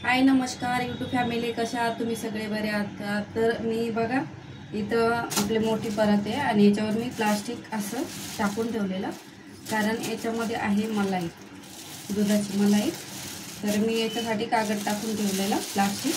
हाय नमस्कार YouTube family, कशा आहात तुम्ही? सगळे बरे आहात का? तर मी बघा इथं आपली मोठी परत आहे आणि याच्यावर मी प्लास्टिक असं टाकून ठेवलेलं, कारण याच्यामध्ये आहे मलाई, दुधाची मलाई. तर मी याच्यासाठी कागद टाकून ठेवलेला प्लास्टिक,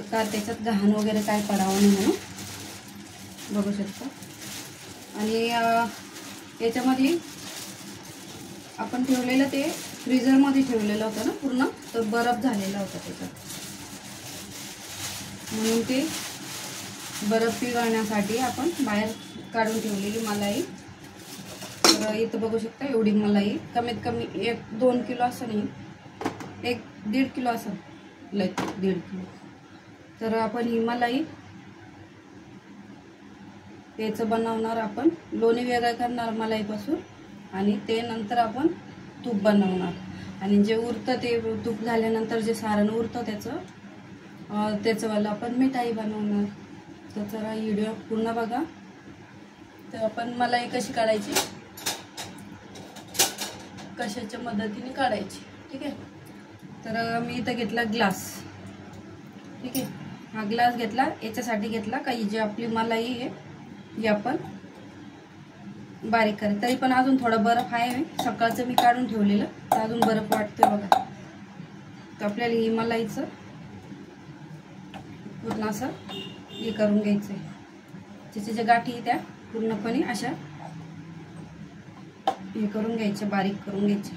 का त्याच्यात घाण वगैरे काय पडावं नाही म्हणून. बघू शकता. आणि याच्यामध्ये आपण ठेवलेलं ते फ्रीजरमध्ये ठेवलेलं होतं ना पूर्ण, तर बर्फ झालेला होता त्याच्यात, म्हणून ते बर्फ पिघळण्यासाठी आपण बाहेर काढून ठेवलेली मलाई. तर इथं बघू शकता एवढी मलाई, कमीत कमी 1-2 किलो असं नाही, 1-1.5 किलो असं, लय 1.5 किलो. तर आपण ही मलाई याचं बनवणार, आपण लोणी वेगळं करणार मलाईपासून, आणि ते नंतर आपण तूप बनवणार. आणि जे उरतं ते तूप झाल्यानंतर जे सारण उरतं त्याचंवालं आपण मिठाई बनवणार. तर जरा व्हिडिओ पूर्ण बघा. तर आपण मलाई कशी काढायची, कशाच्या मदतीने काढायची, ठीक आहे. तर मी इथं घेतला ग्लास, ठीक आहे. हा ग्लास घेतला याच्यासाठी घेतला काही जी आपली मलाई आहे ही आपण बारीक करायची. तरी पण अजून थोडा बर्फ आहे, सकाळचं मी काढून ठेवलेलं, तर अजून बर्फ वाटतोय बघा. तर आपल्याला ही मलाईचं पूर्ण असं हे करून घ्यायचं आहे. त्याच्या ज्या गाठी त्या पूर्णपणे अशा हे करून घ्यायचे, बारीक करून घ्यायचे.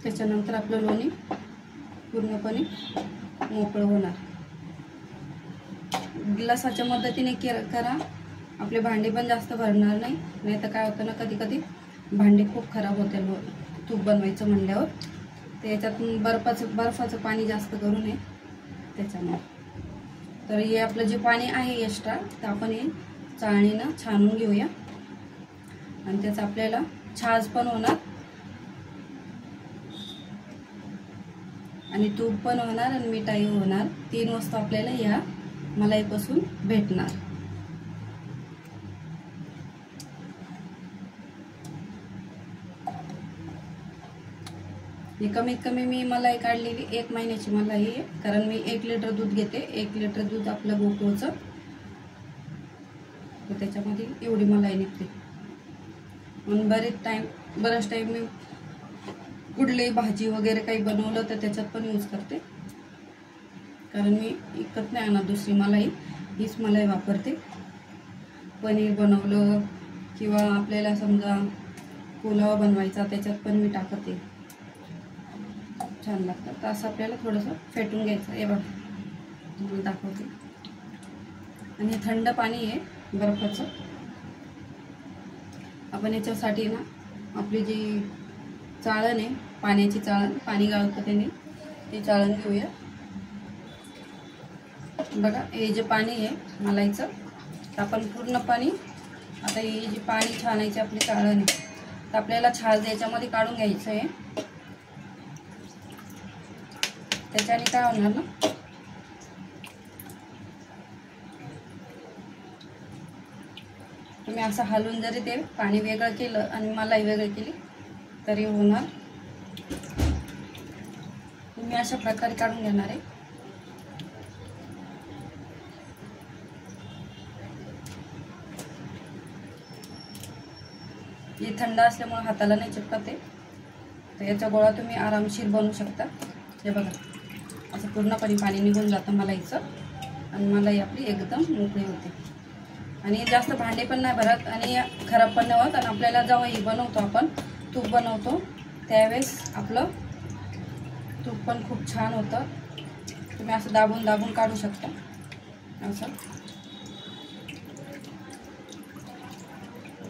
त्याच्यानंतर आपलं लोणी पूर्णपणे मोकळं होणार. ग्लासाच्या मदतीने करा, आपले भांडे पण जास्त भरणार नाही. नाही तर काय होतं ना, कधी कधी भांडे खूप खराब होते तूप बनवायचं म्हणल्यावर. तर याच्यात बर्फाचं पाणी जास्त करू नये त्याच्यामुळे. तर हे आपलं जे पाणी आहे एक्स्ट्रा, तर आपण हे चाळणीनं छानून घेऊया, आणि त्याचं आपल्याला छाज पण होणार आणि तूप पण होणार आणि मिठाई होणार. 3 वस्तू आपल्याला ह्या मलाईपासून भेटणार. ही कमीत कमी मी मलाई काढलेली 1 महिन्याची मलाई आहे, कारण मी 1 लिटर दूध घेते. 1 लिटर दूध आपलं गोकुळचं, तर त्याच्यामध्ये एवढी मलाई निघते. म्हणून बराच टाईम मी कुठली भाजी वगैरे काही बनवलं तर त्याच्यात पण यूज करते, कारण मी विकत नाही आणत दुसरी मलाई, हीच मलाई वापरते. पनीर बनवलं किंवा आपल्याला समजा पुलाव बनवायचा, त्याच्यात पण मी टाकते, छान लागतं. तर असं आपल्याला थोडंसं फेटून घ्यायचं. हे बघा तुम्हाला दाखवते. आणि हे थंड पाणी आहे बर्फाचं. आपण याच्यासाठी ना आपली जी चाळण आहे, पाण्याची चाळण, पाणी गाळतं त्याने, ती चाळण घेऊया. बघा हे जे पाणी आहे मलाईचं, तर आपण पूर्ण पाणी, आता हे जे पाणी छानायची आपली चाळण आहे, तर आपल्याला छाज याच्यामध्ये काढून घ्यायचं आहे. त्याच्याने काय होणार ना, तुम्ही असं हलवून जरी ते पाणी वेगळं केलं आणि मलाई वेगळी केली तरी होणार. तुम्ही अशा प्रकारे काढून घेणार आहे. हे थंड असल्यामुळे हाताला नाही चिपकते, तर याचा गोळा तुम्ही आरामशीर बनवू शकता. हे बघा असं पूर्णपणे पाणी निघून जातं मलाईचं, आणि मलाई आपली एकदम मोकळी होते. आणि जास्त भांडे पण नाही भरत आणि खराब पण नाही होत. आणि आपल्याला जेव्हा हे बनवतो, आपण तूप बनवतो, त्यावेळेस आपलं तूप पण खूप छान होतं. तुम्ही असं दाबून दाबून काढू शकता. असं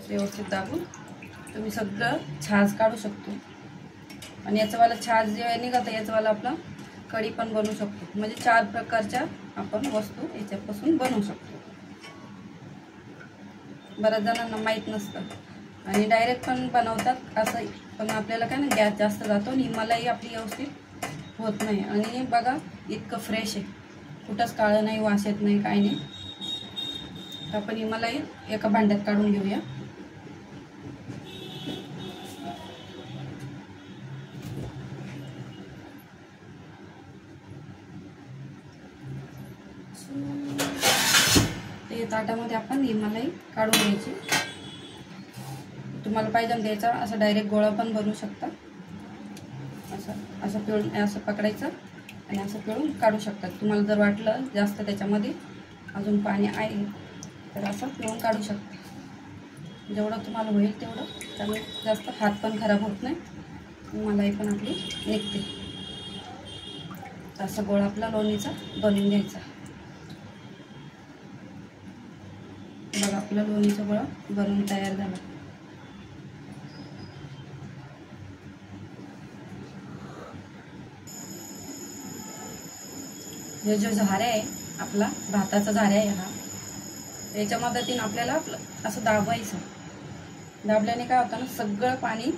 व्यवस्थित दाबून तुम्ही सगळं छाज काढू शकतो. आणि याचंवाला छाज जे निघतं, याचंवाला आपला कढी पण बनवू शकतो. म्हणजे 4 प्रकारच्या आपण वस्तू याच्यापासून बनवू शकतो. बऱ्याच जणांना माहीत नसतं आणि डायरेक्ट पण बनवतात असं, पण आपल्याला काय ना गॅस जास्त जातो आणि मलाई आपली व्यवस्थित होत नाही. आणि बघा इतकं फ्रेश आहे, कुठंच काळं नाही, वास येत नाही, काय नाही. तर आपण ही मलाई एका भांड्यात काढून घेऊया. ताटामध्ये आपण ही मलाई काढून घ्यायची. तुम्हाला पाहिजे द्यायचा असं डायरेक्ट गोळा पण बनवू शकता. असं पिळून असं पकडायचं आणि असं पिळून काढू शकतात. तुम्हाला जर वाटलं जास्त त्याच्यामध्ये अजून पाणी आहे तर असं पिळून काढू शकता. जेवढं तुम्हाला होईल तेवढं. त्यामुळे जास्त हात पण खराब होत नाही, मलाई पण आपली निघते. असं गोळा आपला लोणीचा बनवून घ्यायचा. बघा आपला लोणीचा गोळा बनवून तयार झाला. हे जो झाऱ्या आहे आपला भाताचा झाऱ्या आहे हा, याच्या मदतीने आपल्याला असं दाबायचं. दाबल्याने काय होतं ना, सगळं पाणी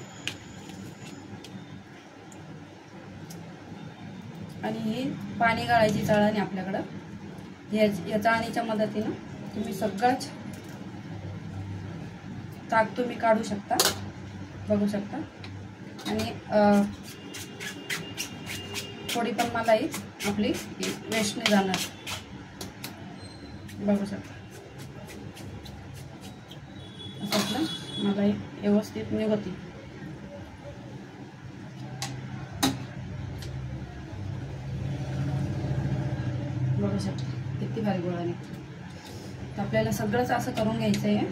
आणि ही पाणी गाळायची चाळणी आपल्याकडं. या चाळणीच्या मदतीनं तुम्ही सगळंच ताक तुम्ही काढू शकता, बघू शकता. आणि थोडी पण मलाई आपली वेस्ट नाही जाणार, बघू शकता. असं आपलं मलाई व्यवस्थित निघते. बघू शकता किती भारी गोळा निघतो. तर आपल्याला सगळंच असं करून घ्यायचं आहे.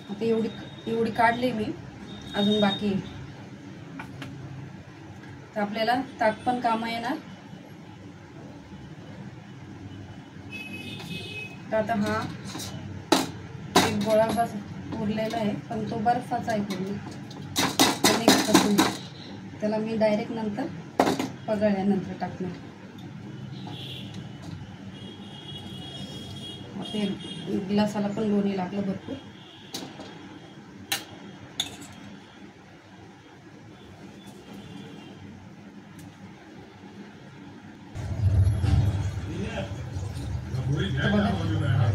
आता एवढी काढली मी, अजून बाकी आहे. तर आपल्याला ताक पण कामं येणार. तर आता हा एक गोळा बस उरलेला आहे, पण तो बर्फाचा आहे पूर्ण. त्याला मी डायरेक्ट नंतर पगळल्यानंतर टाकणार. ते ग्लासाला पण लोणी लागलं भरपूर.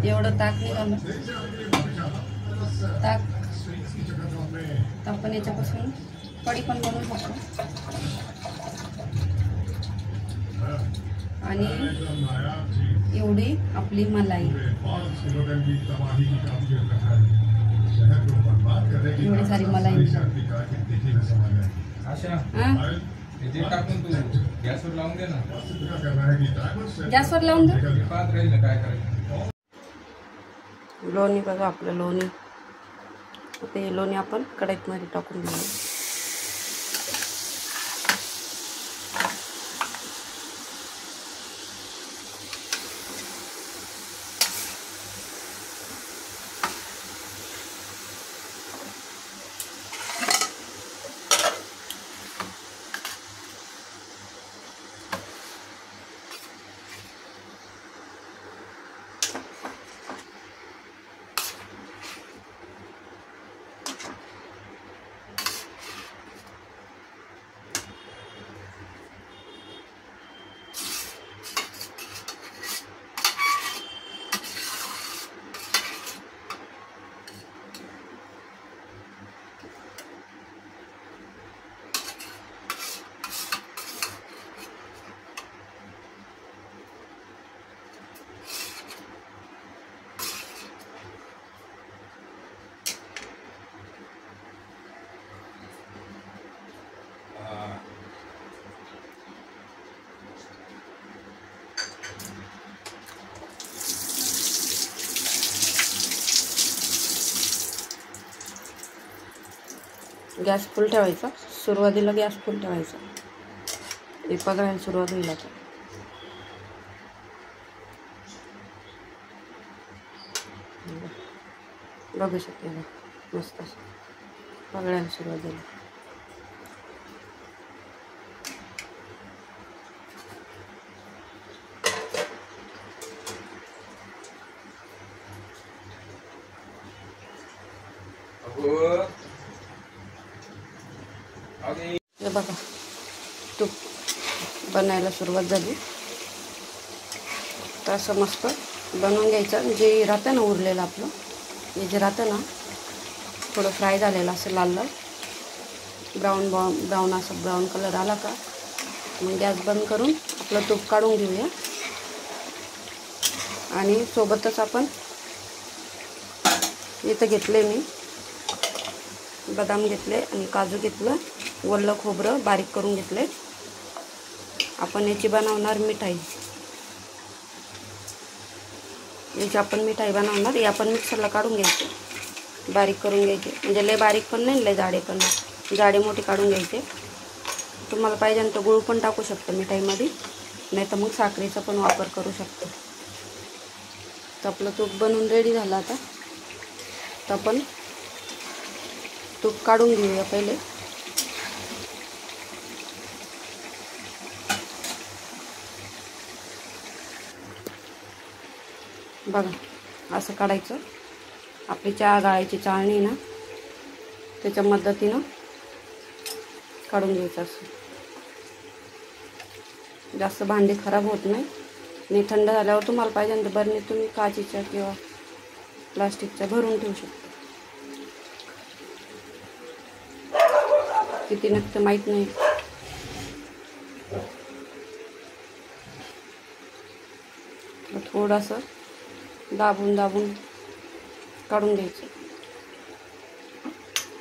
एवढं ताक निघालं. ताक आपण याच्यापासून कढी पण बनवू शकतो. आणि एवढी आपली मलाई, एवढी सारी मलाई. गॅसवर लावून दे ना. गॅसवर लावून दे. लोणी बघा आपलं लोणी. ते लोणी आपण कढईमध्ये टाकून घेऊ. गॅस फुल ठेवायचा. सुरुवातीला गॅस फुल ठेवायचा. हे पगळायला सुरुवात होईल आता. बघू शकते मस्त पगळायला सुरुवात झाली. हे बघा तूप बनायला सुरुवात झाली. तर असं मस्त बनवून घ्यायचं. जे राहतं ना उरलेलं आपलं, हे जे राहतं ना थोडं फ्राय झालेलं असं लाल लाल ब्राऊन असं ब्राऊन कलर आला का मग गॅस बंद करून आपलं तूप काढून घेऊया. आणि सोबतच आपण इथं घेतले मी बदाम घेतले आणि काजू घेतलं, वल्लं खोबरं बारीक करून घेतले. आपण याची बनवणार मिठाई. याची आपण मिठाई बनवणार. ही आपण मिक्सरला काढून घ्यायची, बारीक करून घ्यायची. म्हणजे लय बारीक पण नाही, लय जाडे पण नाही, जाडे मोठे काढून घ्यायचे. तुम्हाला पाहिजे तर गूळ पण टाकू शकतो मिठाईमध्ये, नाही तर मग साखरेचा पण वापर करू शकतो. तर आपलं तूप बनवून रेडी झालं. आता तर आपण तूप काढून घेऊया पहिले. बघा असं काढायचं. आपली चहा गाळायची चाळणी ना, त्याच्या मदतीनं काढून घ्यायचं. असं जास्त भांडी खराब होत नाही. आणि थंड झाल्यावर तुम्हाला पाहिजे तर बरणी तुम्ही काचेच्या किंवा प्लास्टिकच्या भरून ठेवू शकता. किती नक्की माहीत नाही. थोडंसं दाबून दाबून काढून घ्यायचं.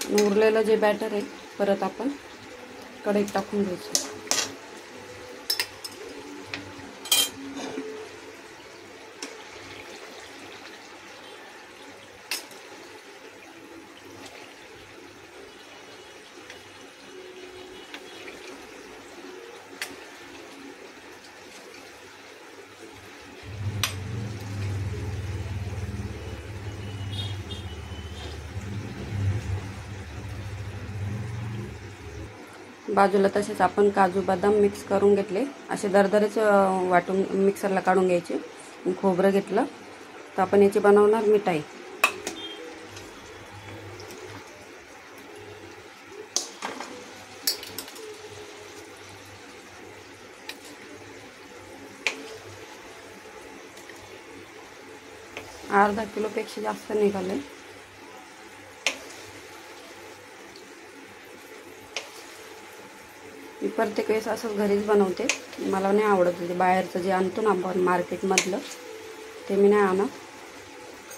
आणि उरलेलं जे बॅटर आहे परत आपण कढईत टाकून घ्यायचं. बाजूला तसेच आपण काजू बदाम मिक्स करून घेतले. असे दरदरेच वाटून मिक्सरला काढून घ्यायचे. खोबरं घेतलं. तर आपण याची बनवणार मिठाई. अर्धा किलोपेक्षा जास्त निघाले. मी प्रत्येक वेळेस असंच घरीच बनवते. मला नाही आवडत ते बाहेरचं जे आणतो ना आपण मार्केटमधलं, ते मी नाही आणत.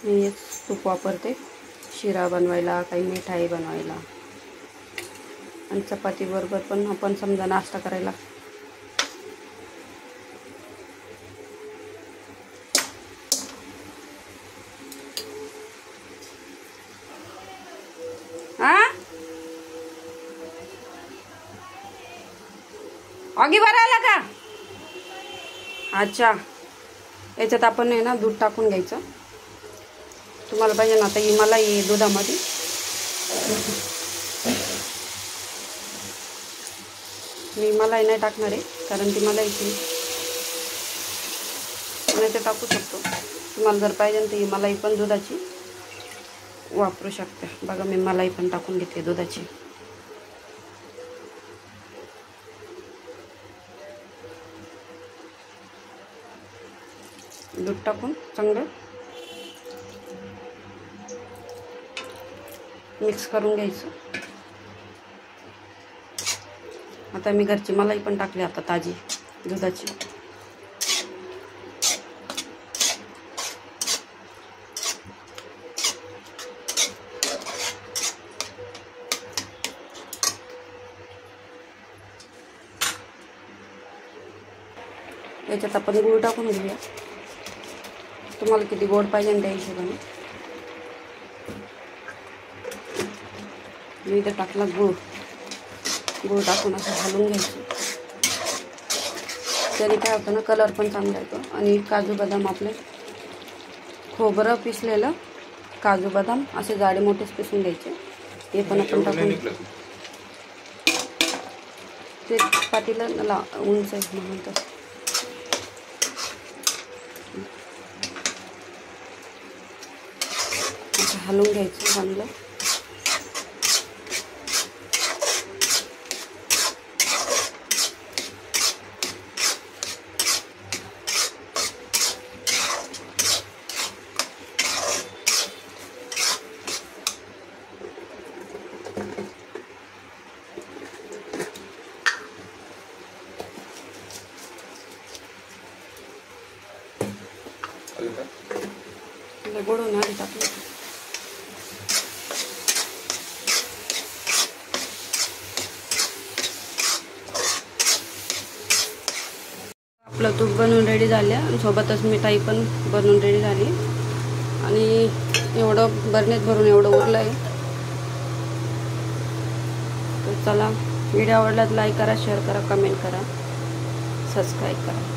मी हेच तूप वापरते शिरा बनवायला, काही मिठाई बनवायला. आणि चपातीबरोबर पण आपण समजा नाश्ता करायला. आगी भरायला का? अच्छा. याच्यात आपण आहे ना दूध टाकून घ्यायचं. तुम्हाला पाहिजे ना आता ही मलाई दुधामध्ये मी मलाई नाही टाकणार आहे, कारण ती मलाईची नाही ते टाकू शकतो. तुम्हाला जर पाहिजे तर ही मलाई पण दुधाची वापरू शकता. बघा मी मलाई पण टाकून घेते दुधाची. दूध टाकून चांगलं मिक्स करून घ्यायचं. आता मी घरची मलाई पण टाकली आता ताजी दुधाची. याच्यात आपण गूळ टाकून घेऊया. तुम्हाला किती गोड पाहिजे त्या हिशोबाने. मी इथे टाकला गूळ. गूळ टाकून असं घालून घ्यायचं. त्याने काय होतं ना, कलर पण चांगला येतो. आणि काजू बदाम आपले खोबरं पिसलेलं काजू बदाम असे जाडे मोठेच पिसून घ्यायचे. हे पण आपण टाकून ते पातीला उंच आहे म्हणून तर हलवून घ्यायचं चांगलं. गोडून आधी टाकलं. आपलं तूप बनवून रेडी झालं आणि सोबतच मिठाई पण बनवून रेडी झाली. आणि एवढं बरणीत भरून एवढं उरलं आहे. तर चला, व्हिडिओ आवडला तर लाईक करा, शेअर करा, कमेंट करा, सबस्क्राईब करा.